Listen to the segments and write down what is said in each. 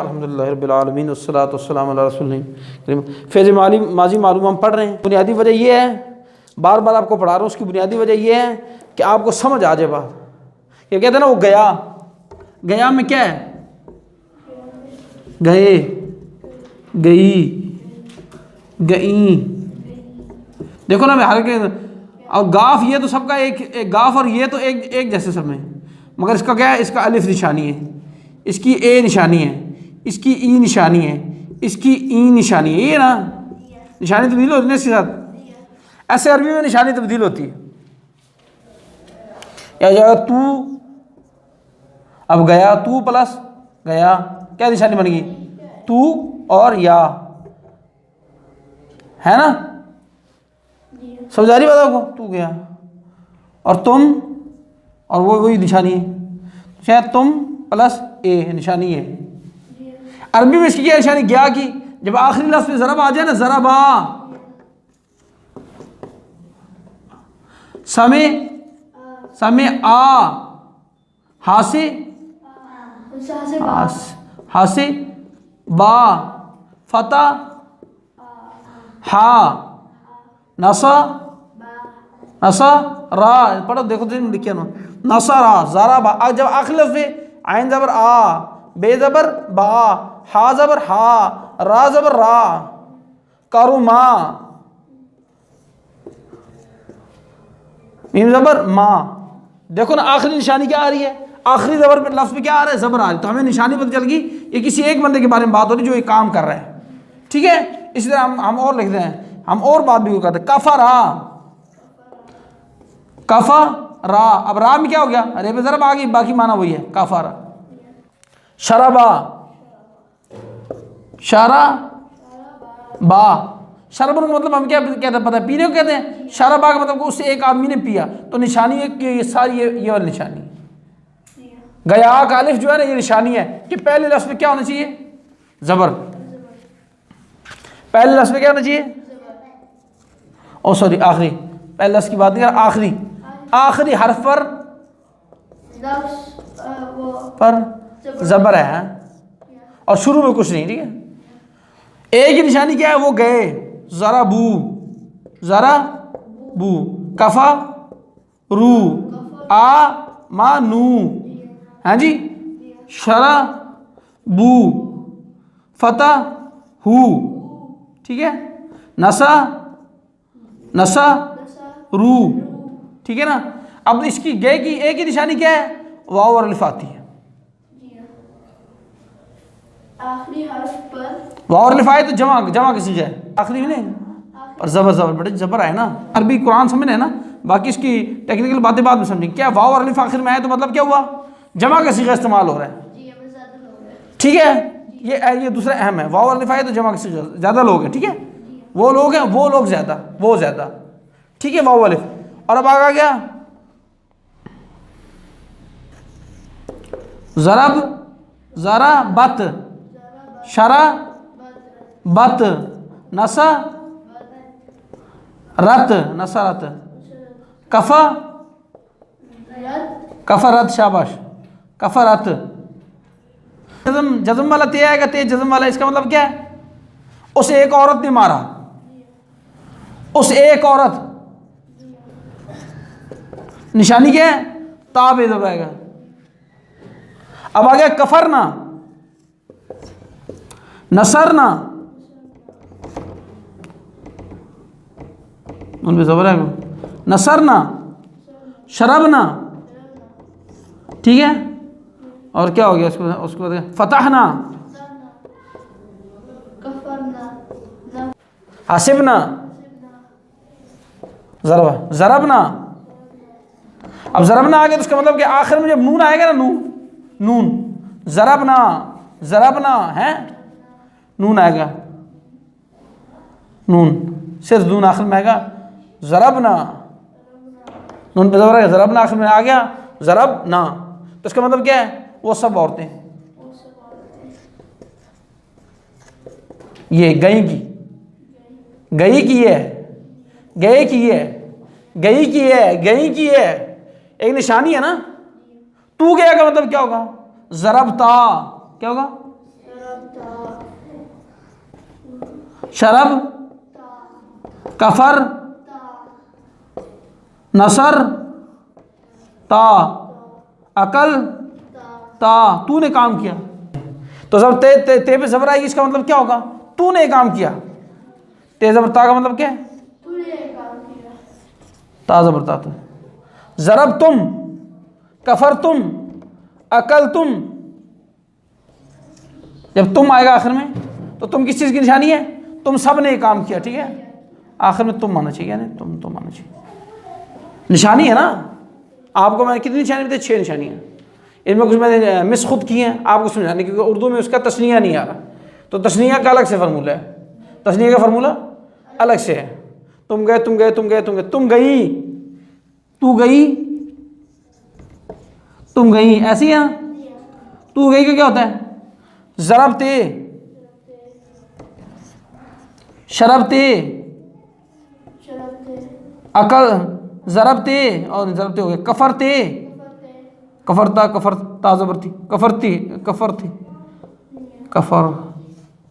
الحمدللہ رب العالمین والصلاۃ والسلام علی رسول کریم۔ فیض ماضی معلوم ہم پڑھ رہے ہیں، بنیادی وجہ یہ ہے، بار بار آپ کو پڑھا رہا ہوں، اس کی بنیادی وجہ یہ ہے کہ آپ کو سمجھ آ جائے بات۔ یہ کہتے ہیں نا وہ گیا، گیا میں کیا ہے؟ گئے، گئی، گئیں۔ دیکھو نا میں ہر کے اور گاف یہ تو سب کا ایک گاف، اور یہ تو ایک جیسے سب میں، مگر اس کا کیا ہے؟ اس کا الف نشانی ہے، اس کی اے نشانی ہے، اس کی ای نشانی ہے، اس کی ای نشانی ہے، یہ نا نشانی تبدیل ہوتی ہے اس کے ساتھ۔ ایسے عربی میں نشانی تبدیل ہوتی ہے، یا جائے تو، اب گیا تو پلس گیا، کیا نشانی بن گئی؟ تو اور یا، ہے نا؟ سمجھ آ رہی بات آپ کو؟ تو گیا اور تم، اور وہی نشانی ہے، شاید تم پلس اے نشانی ہے۔ عربی میں اس کی کیا نشانی؟ گیا کی، جب آخری لفظ پہ ضرب آ جائے نا، ضرب آ، سمے آ، ہاسے ہاسے با، فتح ہا، نسا نسا را، پڑھو دیکھو لکھے نا، نسا را، زارا با، جب آخری لفظ پہ عین زبر آ، بے زبر با، ہا زبر ہا، را زبر را، کرما، میم زبر ما۔ دیکھو نا آخری نشانی کیا آ رہی ہے؟ آخری زبر پہ لفظ پہ کیا آ رہا ہے؟ زبر آ رہی ہے، تو ہمیں نشانی پتہ چل گئی یہ کسی ایک بندے کے بارے میں بات ہو رہی ہے جو ایک کام کر رہا ہے، ٹھیک ہے؟ اسی طرح ہم اور لکھتے ہیں، ہم اور بات بھی کرتے ہیں، کفرا، کفا را، اب را میں کیا ہو گیا؟ رے پہ ضرب آ گئی، باقی معنی وہی ہے، کفرا۔ شربا، شارا با، شرب کا مطلب ہم کیا کہتے ہیں پتہ ہے؟ پینے کو کہتے ہیں۔ شربا کا مطلب اس سے ایک آدمی نے پیا، تو نشانی ہے کہ یہ ساری یہ والی نشانی ہے۔ گیا کا الف جو ہے نا یہ نشانی ہے کہ پہلے لفظ پہ کیا ہونا چاہیے؟ زبر۔ پہلے لفظ پہ کیا ہونا چاہیے؟ او سوری آخری، پہلے لفظ کی بات نہیں کر، آخری، آخری حرف پر زبر ہے، اور شروع میں کچھ نہیں، ٹھیک ہے؟ ایک ہی نشانی کیا ہے؟ وہ گئے، ذرا بو، ذرا بو، کفا رو، آ ما نو، ہاں جی، شرا بو، فتح ہو، ٹھیک ہے؟ نسا نسا رو، ٹھیک ہے نا؟ اب اس کی گئے کی ایک ہی نشانی کیا ہے؟ واو اور الف آتی ہے، آخری حرف پر واو اور الف آئے تو جمع کسی جائے، آخری میں نہیں اور زبر بڑے زبر آئے نا۔ عربی قرآن سمجھ ہے نا، باقی اس کی ٹیکنیکل باتیں بعد میں سمجھیں۔ کیا واو اور الف آخر میں آئے تو مطلب کیا ہوا؟ جمع کا صیغہ استعمال ہو رہا ہے، ٹھیک ہے؟ یہ دوسرا اہم ہے، واو اور الف آئے تو جمع کا صیغہ، زیادہ لوگ ہیں، ٹھیک ہے؟ وہ لوگ ہیں، وہ لوگ زیادہ، وہ زیادہ، ٹھیک ہے؟ واو الف، اور اب آگا گیا ضرب، ذرا بت، شرا بت، نسا رت، نسا رت، کفا کفرت، شاباش، کفرت۔ جزم والا تے آئے گا، تے جزم والا، اس کا مطلب کیا ہے؟ اس ایک عورت نے مارا، اس ایک عورت، نشانی کیا ہے؟ تا بے زبر آئے گا۔ اب آ گیا کفرنا، نصرنا، ان پہ زبر آئے گا، نصرنا، شربنا، ٹھیک ہے؟ اور کیا ہو گیا اس کو فتحنا، حسبنا، ضربنا۔ اب ضربنا آ گیا تو اس کا مطلب کہ آخر میں جب نون آئے گا نا، نون، ضربنا، ضربنا ہے، نون آئے گا، نون، صرف نون آخر میں آئے گا، ضربنا، نون پہ زبر آئے گا، ضربنا آخر میں آ گیا، ضربنا، تو اس کا مطلب کیا ہے؟ وہ سب عورتیں، یہ گئی کی، گئی کی ہے، گئے کی ہے، گئی کی ہے، گئی کی ہے، ایک نشانی ہے نا۔ تو گیا کا مطلب کیا ہوگا؟ ضربتا، کیا ہوگا؟ شرب کفر نصر تا عقل تا تو نے کام کیا. تو جب تے پہ زبر آئے گی اس کا مطلب کیا ہوگا؟ تو نے کام کیا. تے زبر تا کا مطلب کیا ہے؟ تا زبر تا تو. ضرب تم کفر تم عقل تم. جب تم آئے گا آخر میں تو تم کس چیز کی نشانی ہے؟ تم سب نے کام کیا. ٹھیک ہے، آخر میں تم آنا چاہیے، یعنی تم آنا چاہیے. نشانی ہے نا. آپ کو میں نے کتنی نشانی بتائی؟ 6 نشانیاں. ان میں کچھ میں نے مس خود کی ہیں آپ کو سمجھانے، کیونکہ اردو میں اس کا تثنیہ نہیں آ رہا. تو تثنیہ کا الگ سے فارمولہ ہے، تثنیہ کا فارمولہ الگ سے ہے. تم گئے تم گئے تم گئے تم گئے تم گئی تو گئی تم گئی، ایسی ہے نا. تو گئی کا کیا ہوتا ہے؟ ضربتے شربتے عقل ضربتے اور ضربتے ہو گئے. کفرتے کفرتا کفرتا زبر تھی کفرتی کفرتی کفر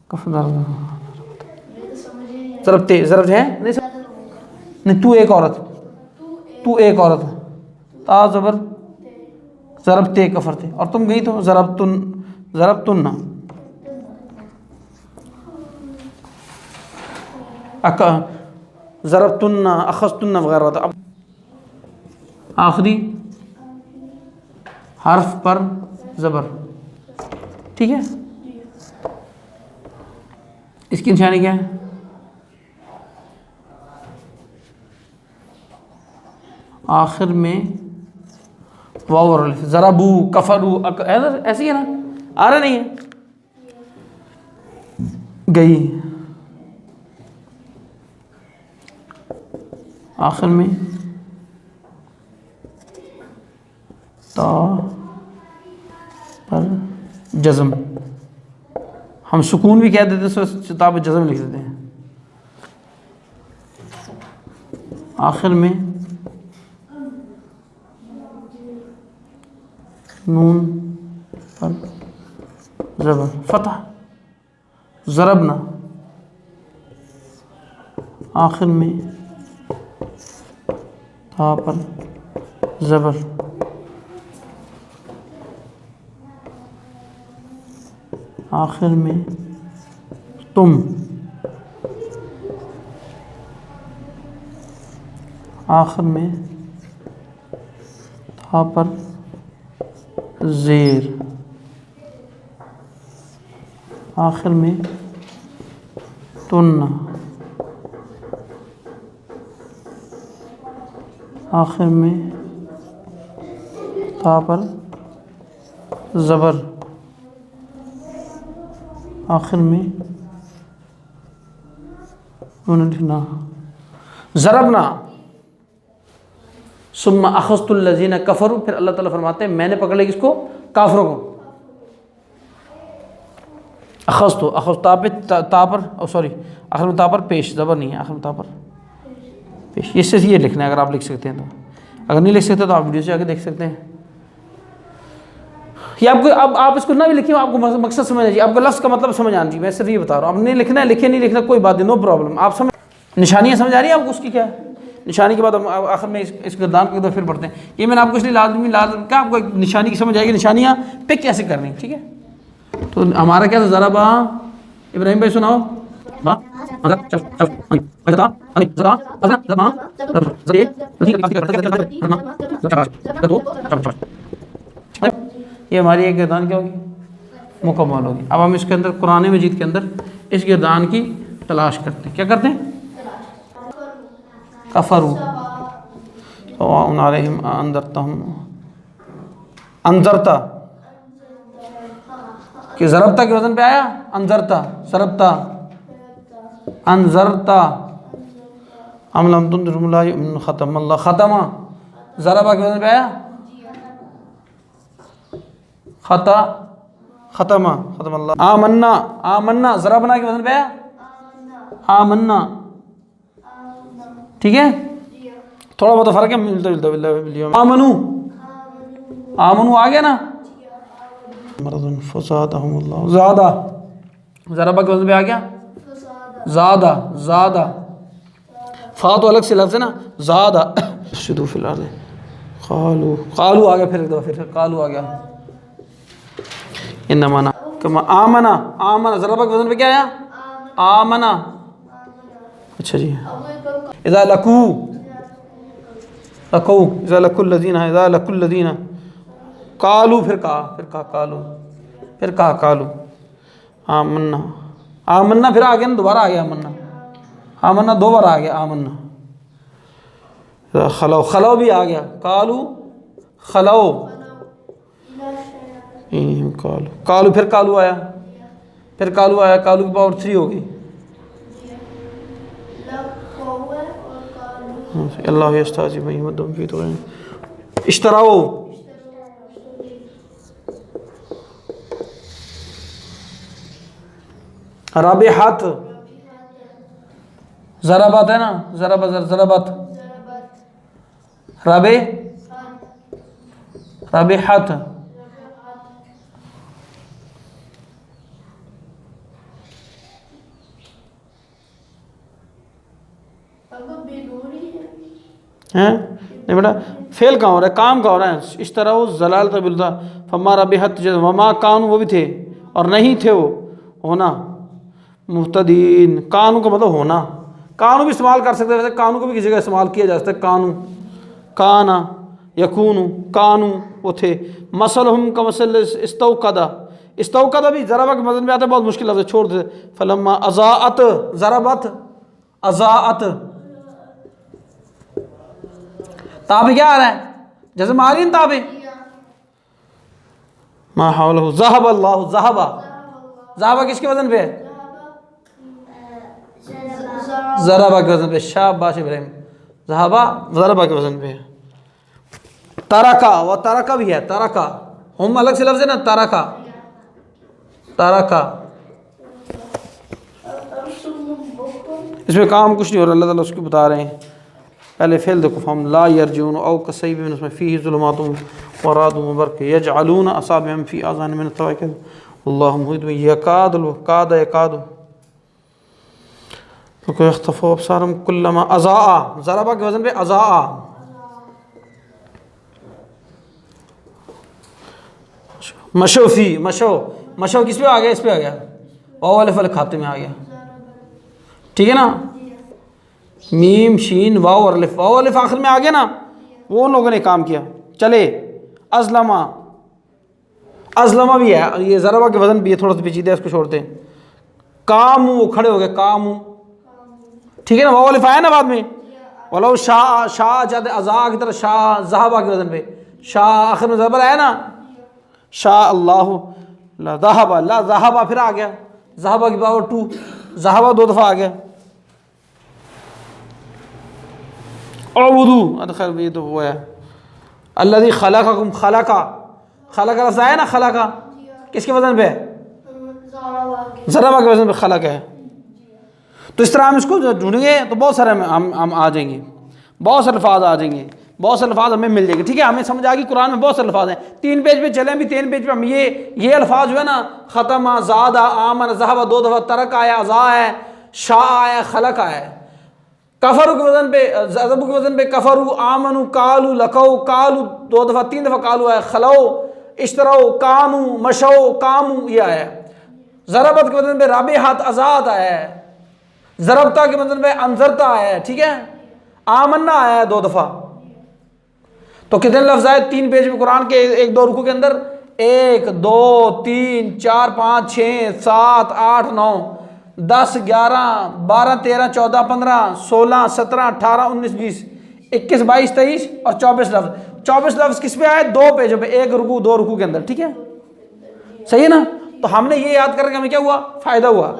کفر ضربتے ضرب ہے نہیں. تو ایک عورت، تو ایک عورت تا زبر ضربتے کفرتے. اور تم گئی تو ضربتن ضربتن ضربتن اخذتن وغیرہ. اب آخری حرف پر زبر. ٹھیک ہے، اس کی نشانی کیا ہے؟ آخر میں واو اور الف. ضربو کفرو ایسی ہے نا، آ رہا نہیں ہے. گئی آخر میں تا پر جزم. ہم سکون بھی کہہ دیتے ہیں، تا پر جزم لکھ دیتے ہیں. آخر میں نون پر زبر فتح ضربنا. آخر میں تا پر زبر آخر میں تم. آخر میں تا پر زیر. آخر میں تن. آخر میں تا پر زبر. آخر میں لکھنا ضربنا. ثم اخذت الذین کفروا. پھر اللہ تعالیٰ فرماتے ہیں میں نے پکڑ لیا کس کو؟ کافروں کو. اخذت تا پہ تا پر سوری آخر میں تا پر پیش زبر نہیں ہے، آخر میں تا پر پیش. اس سے یہ لکھنا ہے اگر آپ لکھ سکتے ہیں تو. اگر نہیں لکھ سکتے تو آپ ویڈیو سے آ کے دیکھ سکتے ہیں. یہ آپ کو اب آپ اس کو نہ بھی لکھیں، آپ کو مقصد سمجھنا چاہیے، آپ کو لفظ کا مطلب سمجھ آنا چاہیے. میں صرف یہ بتا رہا ہوں. اب نہیں لکھنا ہے لکھے، نہیں لکھنا کوئی بات نہیں، نو پرابلم. آپ سمجھ نشانیاں سمجھ آ رہی ہیں آپ کو اس کی کیا ہے؟ نشانی کے بعد ہم آخر میں اس گردان کو پھر پڑھتے ہیں. یہ میں نے آپ کو اس لیے لازم کیا آپ کو ایک نشانی کی سمجھ آئے گی، نشانیاں پک کیسے کرنی. ٹھیک ہے، تو ہمارا کیا تھا؟ ضربا. ابراہیم بھائی سناؤ. یہ ہماری ایک گردان کیا ہوگی؟ مکمل ہوگی. اب ہم اس کے اندر قرآن مجید کے اندر اس گردان کی تلاش کرتے ہیں. کیا کرتے ہیں؟ کفروا سواء علیہم انذرتہم. انذرتا کہ ضربتا کے وزن پہ آیا. انذرتا ضربتا انذرتا ام لم تنذرهم لا یؤمنون. ختم اللہ ختمہ. ضربا کے وزن پہ آیا. خطا ختمہ ختم اللہ. آمنا آمنا ضربنا کے وزن پہ آیا. آمنا. ٹھیک ہے، تھوڑا بہت فرق ہے، ملتا جلتا. آمنو آمنو آ گیا نا. مرض فزادہم اللہ. زیادہ ضربہ کے وزن پہ آ گیا. زادہ زادہ، فا تو الگ سے لفظ ہے نا، زادہ شدو فی الارض، قالو قالو آ گیا، پھر ایک دفعہ پھر قالو آ گیا، انما نا کما آمنا، آمنا ذرا کے وزن پہ کیا آیا؟ آمنا، اچھا جی، اذا لقو لقو، اذا لقو الذین، اذا لقو الذین قالو، پھر کہا قالو، پھر کہا قالو، آمنا، آمنا پھر آ گیا نا، دوبارہ آ گیا آمنا، آمنا دو بار آ گیا آمنا، خلو، خلو بھی آ گیا، قالو خلو، قالو قالو، پھر قالو آیا، پھر قالو آیا، قالو کی پاور 3 ہوگی، اللہ یستہزئ بہم یمدھم فی طغیانہم، اشتراؤ، ربحت، ضربت ہے نا، ضربت، ربحت، ہیں نہیں بیٹا، فعل کہاں ہو رہا ہے، کام کہاں ہو رہا ہے، اشتراؤ ضلالت باللہ فما ربحت وما کانوا، وہ بھی تھے اور نہیں تھے وہ، ہونا مہتدین، کانو کا مطلب ہونا، کانو بھی استعمال کر سکتے ہیں، ویسے کانو کو بھی کسی جگہ استعمال کیا جا سکتا ہے، کانو، کانا یکونو، کانو وہ تھے، مثلہم کمثل استوقدہ، استوقدہ بھی ضربہ کے مضمون میں آتا ہے، بہت مشکل لفظ ہے، چھوڑ دے، فلما اضاءت، ضربت، اضاءت، تابع کیا آ رہا ہے، جیسے مارین تابع، ما حولہ، ذہب اللہ، ذہبہ، ذہبہ کس کے وزن پہ ہے، ضربہ کے وزن پہ، شاباش ابراہیم، ذہبہ ضربہ کے وزن پہ ہے، ترکا، وہ ترکا بھی ہے، ترکا، ہم الگ سے لفظ ہے نا، ترکا، ترکا، اس میں کام کچھ نہیں ہو رہا، اللہ تعالیٰ اس کو بتا رہے ہیں، پہلے فعل دیکھو، فہم لا یرجعون او کصیب من اسم فیہ ظلمات ورعد وبرق یجعلون اصابعهم فی آذانہم من الصواعق واللہ محیط بہم، یکاد کاد یکاد یخطفوا ابصارہم کلما اضاء، ضربہ کے وزن پہ اضاء، مشو فی، مشو، مشو کس پہ آ گیا، اس پہ آ گیا، واو الف والے کھاتے میں آ گیا، ٹھیک ہے نا، میم شین واو اور الف، واو الف آخر میں آ گیا نا، وہ لوگوں نے کام کیا، چلے، ازلمہ، ازلمہ بھی ہے، یہ ضربہ کے وزن بھی ہے، تھوڑا سا پیچیدہ ہے، اس کو چھوڑتے ہیں، کامو، کھڑے ہو گئے، کامو، ٹھیک ہے نا، واو الف آیا نا بعد میں، ولو شاء، شاء چاہتے ازا کی طرح، شاء ذہبہ کے وزن پہ، شاء آخر میں زبر آیا نا، شاء اللہ لا ذہبہ، لا ذہبہ پھر آ گیا، ذہبہ کی پاور 2، ذہبہ 2 دفعہ آ گیا، اعبدو، ادخل، یہ تو ہوا ہے، الذی خلقکم، خلقا، خلقا لفظ آیا نا، خلقا کس کے وزن پہ ہے، ضربہ کے وزن پہ خلق ہے، تو اس طرح ہم اس کو ڈھونڈیں گے تو بہت سارے ہم آ جائیں گے، بہت سے الفاظ آ جائیں گے، بہت سے الفاظ ہمیں مل جائیں گے، ٹھیک ہے، ہمیں سمجھ آ گئی قرآن میں بہت سے الفاظ ہیں، 3 پیج پہ چلیں بھی، 3 پیج پہ ہم یہ الفاظ جو ہے نا، ختم، زادہ، آمن، ذہبہ 2 دفعہ، ترک آیا، ازا ہے، شاء آیا، خلق آیا، کفرو کے وزن پہ، ضربو کے وزن پہ کفرو، آمنو، قالو، لقو، قالو 2 دفعہ، 3 دفعہ قالو آیا، خلو، اشترو، کانو، مشو، کامو، یہ آیا، ضربت کے وزن پہ رابحت، ازاد آیا ہے، ضربتا کے وزن پہ انذرتا آیا ہے، ٹھیک ہے، آمنا آیا ہے 2 دفعہ، تو کتنے لفظ آئے 3 پیج میں قرآن کے 1-2 رکوع کے اندر، 1 2 3 4 5 6 7 8 9 10 11 12 13 14 15 16 17 18 19 20 21 22 23 اور 24 لفظ، 24 لفظ کس پہ آئے، 2 پیجوں پہ، 1 رکوع 2 رکوع کے اندر، ٹھیک ہے، صحیح ہے نا، تو ہم نے یہ یاد کر کے ہمیں کیا ہوا، فائدہ ہوا،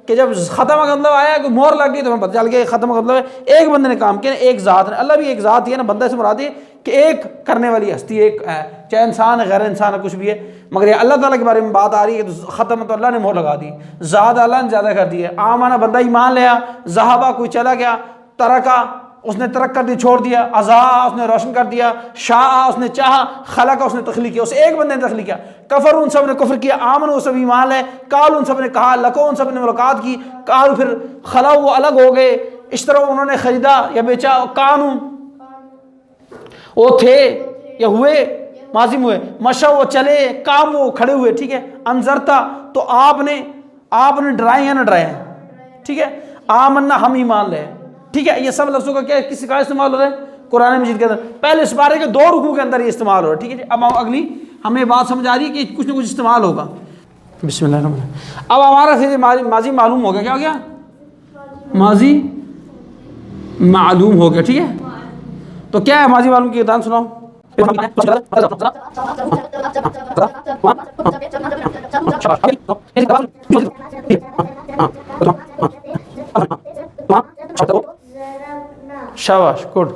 کہ جب ختم کا مطلب آیا کہ مہر لگ گئی تو ہمیں پتہ چل گیا ختم کا مطلب ہے ایک بندے نے کام کیا، ایک ذات نے، اللہ بھی ایک ذات ہی ہے نا، بندہ سے مراد ہے کہ ایک کرنے والی ہستی ایک ہے، چاہے انسان ہے، غیر انسان ہے، کچھ بھی ہے، مگر یہ اللہ تعالیٰ کے بارے میں بات آ رہی ہے کہ ختم تو اللہ نے مہر لگا دی، ذات اللہ نے زیادہ کر دی ہے، آمانہ بندہ ایمان لیا، ذہبہ کوئی چلا گیا، ترکا اس نے ترک کر دیا چھوڑ دیا، ازا اس نے روشن کر دیا، شاء اس نے چاہا، خلق اس نے تخلیق کیا، اس ایک بندے نے تخلیق کیا، کفر ان سب نے کفر کیا، آمن وہ سب ایمان لے، قال ان سب نے کہا، لکو ان سب نے ملاقات کی، قال پھر خلا وہ الگ ہو گئے، اشترو انہوں نے خریدا یا بیچا، کانو وہ تھے یا ہوئے ماضی میں ہوئے، مشا وہ چلے، کام وہ کھڑے ہوئے، ٹھیک ہے، انذرتا تو آپ نے ڈرائے ہیں نہ ڈرائے ہیں، ٹھیک ہے، آمنا ہم ایمان لے، ٹھیک ہے، یہ سب لفظوں کا کیا کسی کا استعمال ہو رہا ہے قرآن مجید کے اندر، پہلے اس بارے کے 2 رکوع کے اندر یہ استعمال ہو رہا ہے، ٹھیک ہے جی۔ اب اگلی ہمیں بات سمجھ آ رہی ہے کہ کچھ نہ کچھ استعمال ہوگا، بسم اللہ الرحمن الرحیم۔ اب ہمارا سے ماضی معلوم ہو گیا، کیا ہو گیا؟ ماضی معلوم ہو گیا، ٹھیک ہے، تو کیا ہے ماضی معلوم کی دان سناؤ۔ شاباش، گڈ۔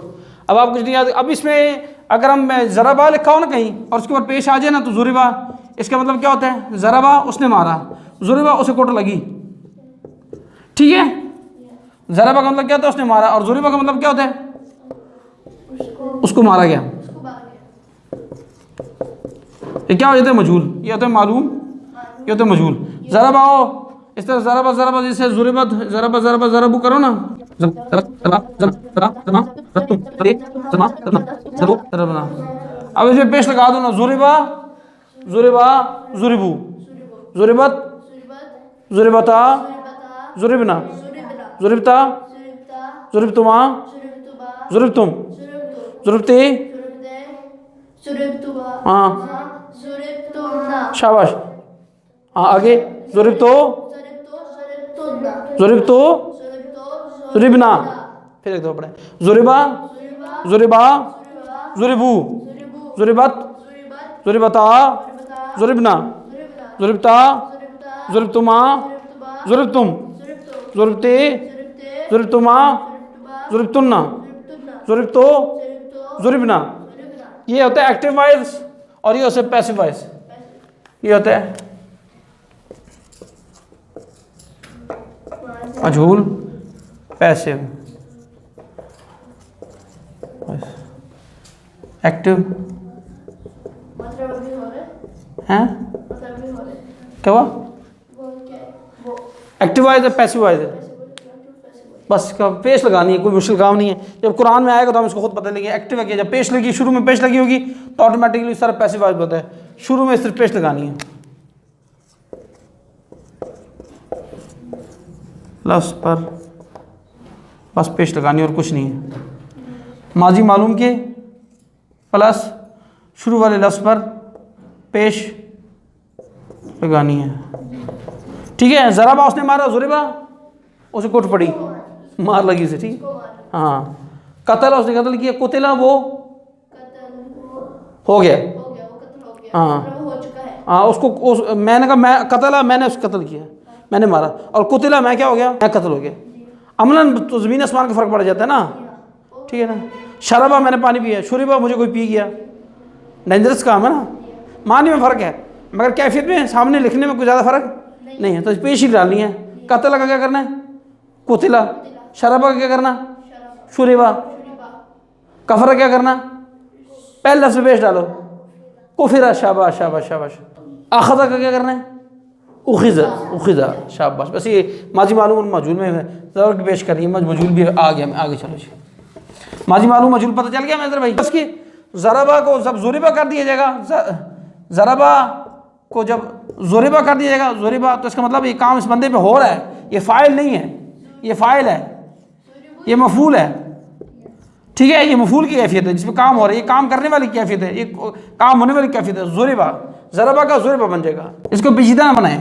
اب آپ کچھ نہیں یاد، اب اس میں اگر ہم ضربا لکھا ہو نا کہیں اور اس کے اوپر پیش آ جائے نا تو ضربا، اس کا مطلب کیا ہوتا ہے؟ ضربا اس نے مارا، ضربا اسے کوٹ لگی، ٹھیک ہے، ضربا کا مطلب کیا ہوتا ہے؟ اس نے مارا، اور ضربا کا مطلب کیا ہوتا ہے؟ اس کو مارا گیا۔ یہ کیا ہو جاتا ہے؟ مجہول، یہ ہوتا ہے معلوم، یہ ہوتا ہے مجہول۔ ضربا ہو اس طرح ضربا جیسے ضربت، ضربو کرو نا، اب اس میں پیش لگا دو نا، ضربو، ضربت، ضربتا، ضربنا، ضربتا، ضربتما، ضربتم، ضربتے، ہاں شاباش، ہاں آگے، ضربتو، ضربتو، ضربنا، پھر ایک دو پڑھیں، ضربا، ضربا، ضربو، ضربت، ضربتا، ضربنا، ضربتا، ضربتما، ضربتم، ضربتے، ضربتما، ضربتنا، ضربتو، ضربنا۔ یہ ہوتا ہے ایکٹیو وائز اور یہ ہوتا ہے پیسو وائز، یہ ہوتا ہے مجہول، پیسو، ایکٹیو، ہیں کیا ہوا؟ ایکٹیو وائز ہے، پیسو وائز ہے، بس اس کا پیش لگانی ہے، کوئی مشکل کام نہیں ہے۔ جب قرآن میں آئے گا تو ہم اس کو خود پتہ لگے ایکٹیو ہے کہ جب پیش لگی، شروع میں پیش لگی ہوگی تو آٹومیٹکلی اس طرح پیسو وائز ہوتا ہے، شروع میں صرف پیش لگانی ہے، لفظ پر بس پیش لگانی اور کچھ نہیں ہے۔ ماضی معلوم کے پلس شروع والے لفظ پر پیش لگانی ہے، ٹھیک ہے۔ ضربا اس نے مارا، ضربا اسے کوٹ پڑی، مار لگی اسے، ٹھیک، ہاں۔ قتل اس نے قتل کیا، قتلا وہ ہو گیا، ہاں ہاں، اس کو میں نے کہا میں قتلا، میں نے اس کو قتل کیا، میں نے مارا، اور قتلا میں کیا ہو گیا؟ میں قتل ہو گیا۔ عملاً تو زمین آسمان کا فرق پڑ جاتا ہے نا، ٹھیک ہے نا۔ شربا میں نے پانی پیا، شربا مجھے کوئی پی گیا، ڈینجرس کام ہے نا، معنی میں فرق ہے مگر کیفیت میں سامنے لکھنے میں کوئی زیادہ فرق نہیں ہے، تو پیش ہی ڈالنی ہے۔ قتل کا کیا کرنا ہے؟ قتلا، شربا کا کیا کرنا؟ شربا، کفر کا کیا کرنا؟ پہلے لفظ پیش ڈالو، کفر، شاباش شاباش شاباش۔ اخذ کا کیا کرنا ہے؟ اخذ، شاباش۔ بس یہ ماضی معلوم اور مجہول میں ضرور پیش کرنی ہے، مجہول بھی آ گیا، میں آگے چلو جی۔ ماضی معلوم مجہول پتہ چل گیا میں بھائی، بس کہ ضربا کو جب ضربا کر دیا جائے گا، ضربا کو جب ضربا کر دیا جائے گا، ضربا، تو اس کا مطلب یہ کام اس بندے پہ ہو رہا ہے، یہ فاعل نہیں ہے، یہ فاعل ہے، یہ مفعول ہے، ٹھیک ہے، یہ مفعول کی کیفیت ہے جس پہ کام ہو رہا ہے، یہ کام کرنے والی کیفیت ہے، یہ کام ہونے والی کیفیت ہے۔ ضربا، ضربا کا ضربا بن جائے گا، اس کو پیچیدہ نہ بنائیں،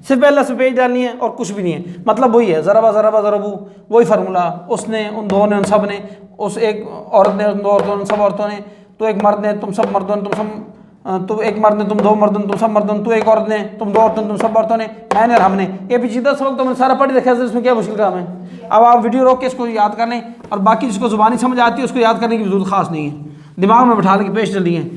صرف پہلے سے پیش ڈالنی ہے اور کچھ بھی نہیں ہے، مطلب وہی ہے، ضربا ضربا ضربو، وہی فارمولا، اس نے، ان دو نے، ان سب نے، اس ایک عورت نے، ان دو عورتوں نے، سب عورتوں نے، تو ایک مرد نے، تم سب مردوں نے، تم سب، تو ایک مرد نے، تم دو مردوں نے، تم سب مردوں نے، تو ایک عورت نے، تم دو عورتوں نے، تم سب عورتوں نے، میں نے اور ہم نے، یہ پیچیدہ سبق تو میں نے سارا پڑھ رکھا ہے، اس میں کیا مشکل کام ہے؟ اب آپ ویڈیو روک کے اس کو یاد کر لیں، اور باقی جس کو زبانی سمجھ آتی ہے اس کو یاد کرنے کی ضرورت خاص نہیں ہے، دماغ میں بٹھا کے پیش چل رہی ہیں۔